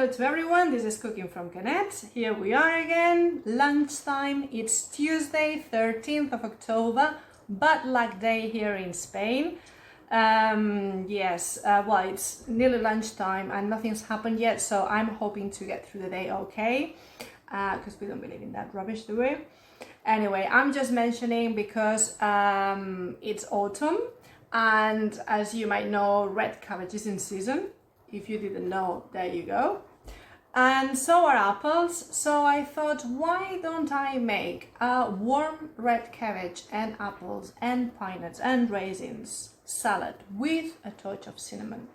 Hello to everyone, this is Cooking from Canet. Here we are again, lunchtime. It's Tuesday, 13th of October, bad luck day here in Spain. Well, it's nearly lunchtime and nothing's happened yet, so I'm hoping to get through the day okay, because we don't believe in that rubbish, do we? Anyway, I'm just mentioning because it's autumn, and as you might know, red cabbage is in season. If you didn't know, there you go. And so are apples, so I thought, why don't I make a warm red cabbage and apples and pine nuts and raisins salad with a touch of cinnamon.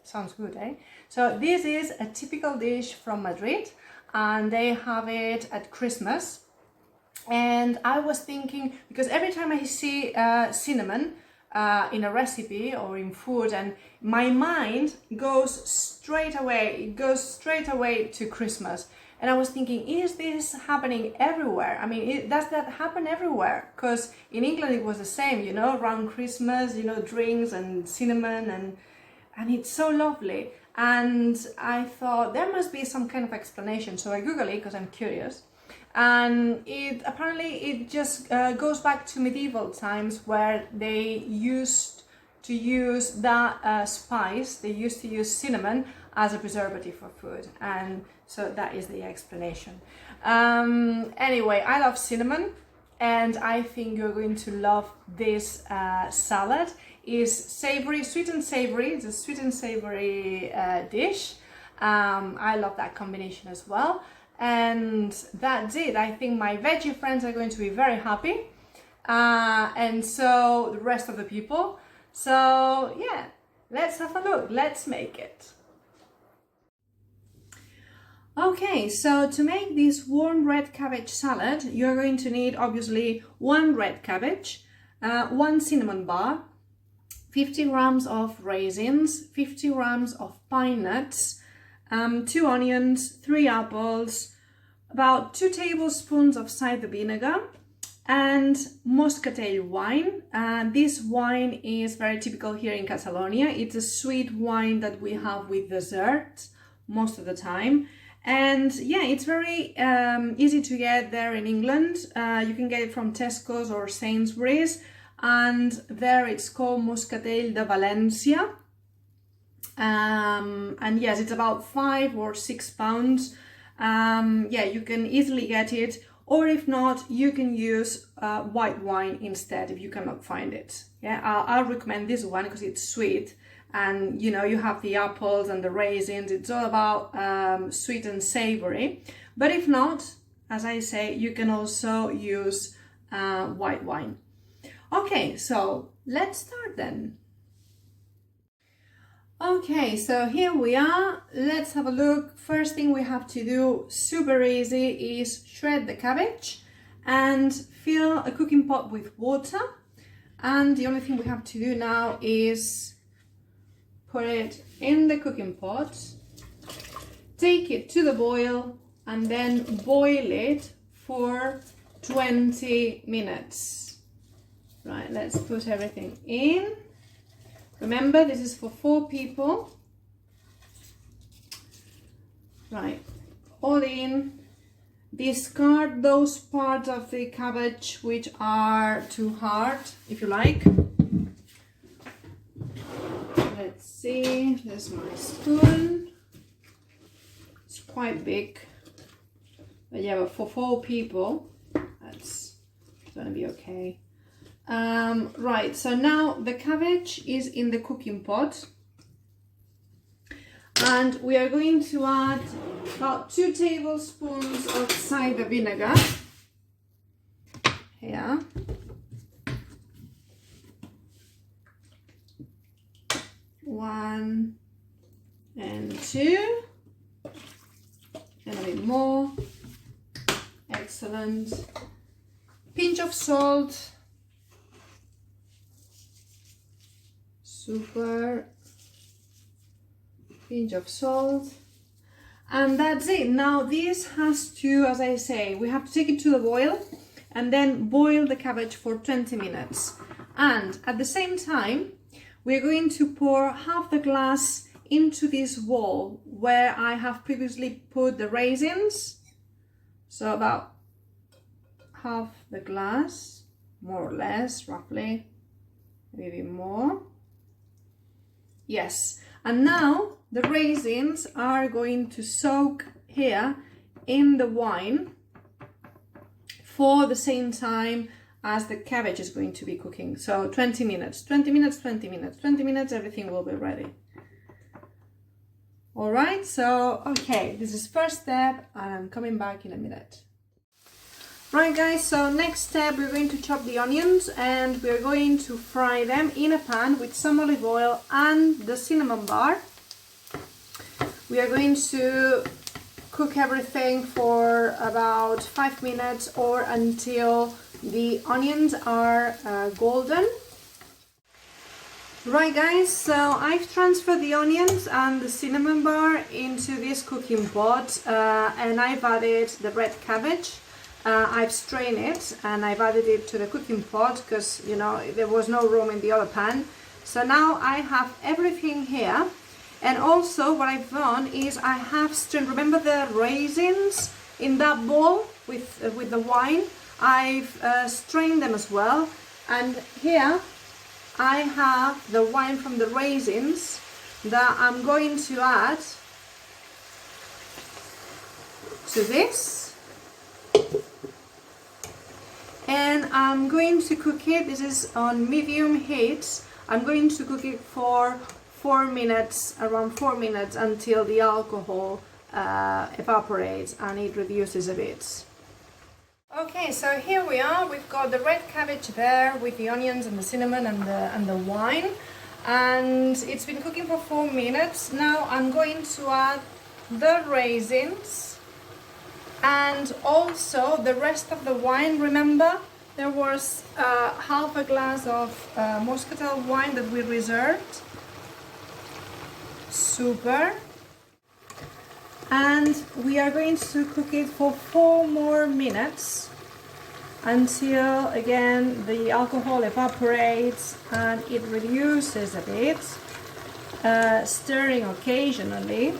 Sounds good, eh? So this is a typical dish from Madrid, and they have it at Christmas. And I was thinking, because every time I see cinnamon in a recipe or in food, and my mind goes straight away to Christmas. And I was thinking, is this happening everywhere? I mean, does that happen everywhere? Because in England it was the same, you know, around Christmas, you know, drinks and cinnamon, and it's so lovely. And I thought there must be some kind of explanation, so I Googled it because I'm curious. And it just goes back to medieval times, where they used to use that spice. They used to use cinnamon as a preservative for food, and so that is the explanation. Anyway, I love cinnamon, and I think you're going to love this salad. It's savory, sweet and savory. It's a sweet and savory dish. I love that combination as well. And that's it. I think my veggie friends are going to be very happy, and so the rest of the people. So yeah, let's have a look, let's make it. Okay, so to make this warm red cabbage salad, you're going to need obviously 1 red cabbage, 1 cinnamon bar, 50 grams of raisins, 50 grams of pine nuts, 2 onions, 3 apples, about 2 tablespoons of cider vinegar, and Moscatel wine. This wine is very typical here in Catalonia. It's a sweet wine that we have with dessert most of the time. And yeah, it's very easy to get there in England. You can get it from Tesco's or Sainsbury's, and there it's called Moscatel de Valencia. And yes, it's about 5 or 6 pounds. Yeah, you can easily get it, or if not, you can use white wine instead if you cannot find it. Yeah, I'll recommend this one because it's sweet, and you know, you have the apples and the raisins. It's all about sweet and savory. But if not, as I say, you can also use white wine. Okay, so let's start then. Okay, so here we are. Let's have a look. First thing we have to do, super easy, is shred the cabbage and fill a cooking pot with water. And the only thing we have to do now is put it in the cooking pot, take it to the boil, and then boil it for 20 minutes. Right, let's put everything in. Remember, this is for 4 people. Right, all in. Discard those parts of the cabbage which are too hard, if you like. Let's see, there's my spoon. It's quite big. But yeah, but for 4 people, that's gonna be okay. Right, so now the cabbage is in the cooking pot, and we are going to add about 2 tablespoons of cider vinegar here. One and 2, and a bit more. Excellent. Pinch of salt. Super. Pinch of salt, and that's it. Now this has to, as I say, we have to take it to the boil and then boil the cabbage for 20 minutes. And at the same time, we're going to pour half the glass into this bowl where I have previously put the raisins. So about half the glass, more or less, roughly, maybe more. Yes, and now the raisins are going to soak here in the wine for the same time as the cabbage is going to be cooking. So 20 minutes, 20 minutes, 20 minutes, 20 minutes, everything will be ready. All right, so, okay, this is first step, and I'm coming back in a minute. Right guys, so next step, we're going to chop the onions and we're going to fry them in a pan with some olive oil and the cinnamon bar. We are going to cook everything for about 5 minutes or until the onions are golden. Right guys, so I've transferred the onions and the cinnamon bar into this cooking pot and I've added the red cabbage. I've strained it and I've added it to the cooking pot because, you know, there was no room in the other pan. So now I have everything here, and also what I've done is I have strained, remember the raisins in that bowl with the wine? I've strained them as well, and here I have the wine from the raisins that I'm going to add to this. And I'm going to cook it, this is on medium heat. I'm going to cook it for 4 minutes, around 4 minutes, until the alcohol evaporates and it reduces a bit. Okay, so here we are, we've got the red cabbage there with the onions and the cinnamon and the wine. And it's been cooking for 4 minutes. Now I'm going to add the raisins and also the rest of the wine. Remember, there was half a glass of Moscatel wine that we reserved. Super. And we are going to cook it for 4 more minutes until again the alcohol evaporates and it reduces a bit, stirring occasionally.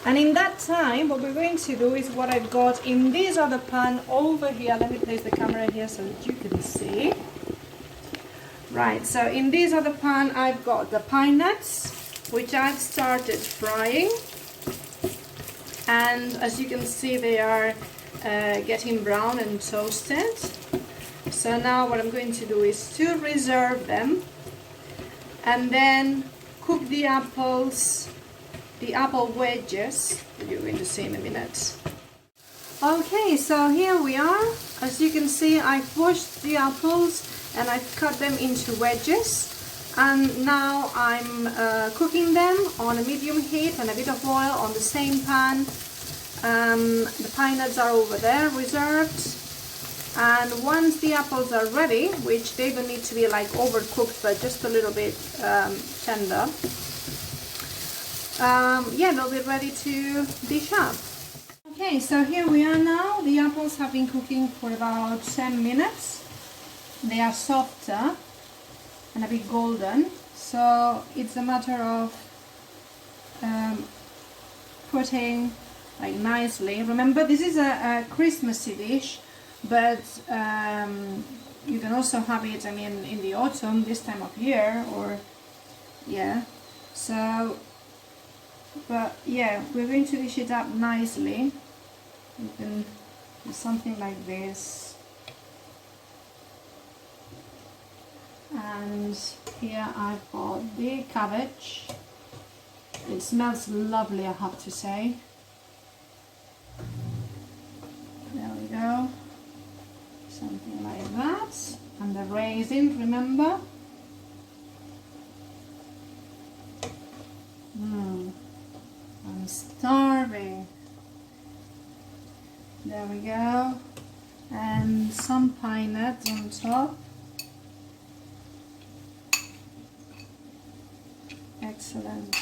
And in that time, what we're going to do is what I've got in this other pan over here. Let me place the camera here so that you can see. Right, so in this other pan, I've got the pine nuts, which I've started frying. And as you can see, they are getting brown and toasted. So now what I'm going to do is to reserve them and then cook the apples, the apple wedges that you're going to see in a minute. Okay, so here we are. As you can see, I've washed the apples and I've cut them into wedges. And now I'm cooking them on a medium heat and a bit of oil on the same pan. The pine nuts are over there reserved. And once the apples are ready, which they don't need to be like overcooked, but just a little bit tender, yeah, they'll be ready to dish up. Okay, so here we are now. The apples have been cooking for about 10 minutes. They are softer and a bit golden, so it's a matter of putting like nicely. Remember, this is a Christmassy dish, but you can also have it, I mean, in the autumn, this time of year, or yeah. So, but yeah, we're going to dish it up nicely. You can do something like this. And here I've got the cabbage. It smells lovely, I have to say. There we go. Something like that. And the raisins, remember? I'm starving. There we go. And some pine nuts on top. Excellent.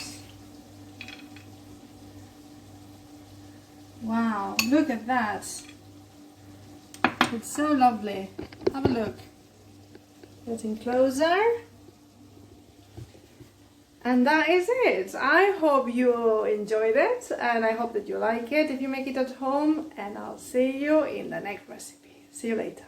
Wow, look at that. It's so lovely. Have a look. Getting closer. And that is it. I hope you enjoyed it and I hope that you like it if you make it at home, and I'll see you in the next recipe. See you later.